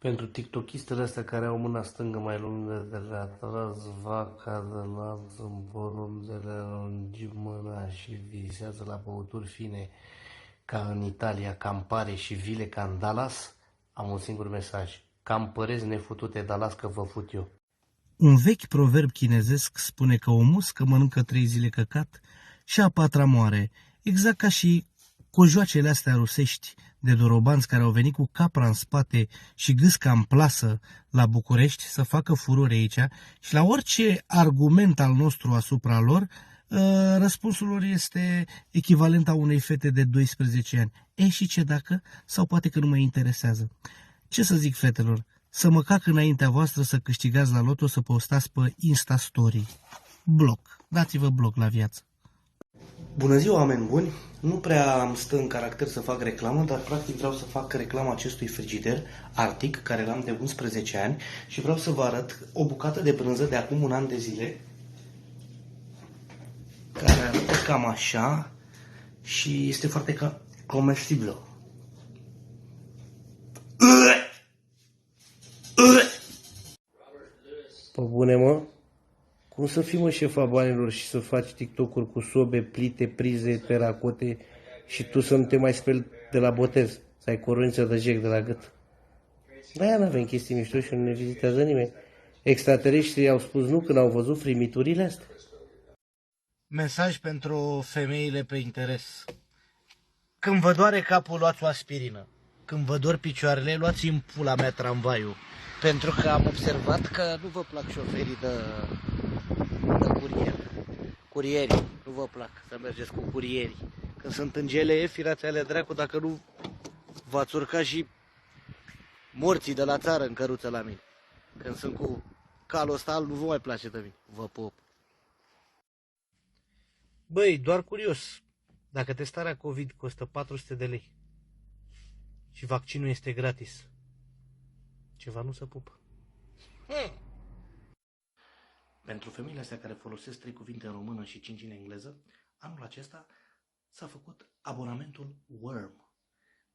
Pentru tiktokistele astea care au mâna stângă mai lungă de le-a tras vaca de lanț în porumb, de le-a lungit mâna și visează la băuturi fine ca în Italia, Campari și vile ca în Dallas, am un singur mesaj. Campărezi nefutute Dallas că vă fut eu. Un vechi proverb chinezesc spune că o muscă mănâncă 3 zile căcat și a 4-a moare, exact ca și cojoacele astea rusești de dorobanți care au venit cu capra în spate și gâsca în plasă la București să facă furore aici și la orice argument al nostru asupra lor, răspunsul lor este echivalent a unei fete de 12 ani. E, și ce dacă? Sau poate că nu mă interesează. Ce să zic, fetelor? Să mă cac înaintea voastră să câștigați la loto, să postați pe Insta Story. Bloc. Dați-vă bloc la viață. Bună ziua, oameni buni! Nu prea îmi stă în caracter să fac reclamă, dar practic vreau să fac reclamă acestui frigider Arctic, care l-am de 11 ani și vreau să vă arăt o bucată de brânză de acum un an de zile, care arată cam așa și este foarte comestibilă. Pă bune, mă? Cum să fii, mă, șefa banilor și să faci TikTok-uri cu sobe, plite, prize, teracote și tu să nu te mai speli de la botez, să ai coroniță de jec de la gât? De-aia n-avem chestii mișto și nu ne vizitează nimeni. Extraterestrii au spus nu când au văzut frimiturile astea. Mesaj pentru femeile pe interes. Când vă doare capul, luați o aspirină. Când vă dor picioarele, luați în pula mea tramvaiul. Pentru că am observat că nu vă plac șoferii de curier. Curierii, nu vă plac să mergeți cu curierii. Când sunt în GLE, firați ale dracu, dacă nu v-ați urca și morții de la țară în căruță la mine. Când sunt cu calul ăsta, nu vă mai place de mine. Vă pop. Băi, doar curios, dacă testarea COVID costă 400 de lei și vaccinul este gratis, ceva nu se pupă. Pentru femeile astea care folosesc 3 cuvinte în română și 5 în engleză, anul acesta s-a făcut abonamentul Worm,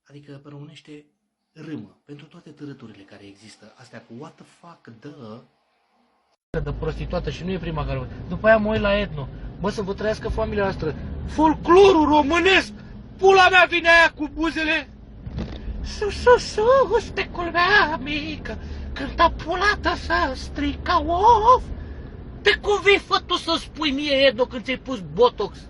adică pe românește râmă, pentru toate târăturile care există, astea cu what the fuck, De prostituată și nu e prima care... După aia mă uit la etno. Bă, să vă trăiască familia noastră. Folclorul românesc! Pula mea vine aia cu buzele! Sus, pe culmea mică, cânta pulată să strica of! Pe cum vei fă tu să spui mie etno când ți-ai pus botox?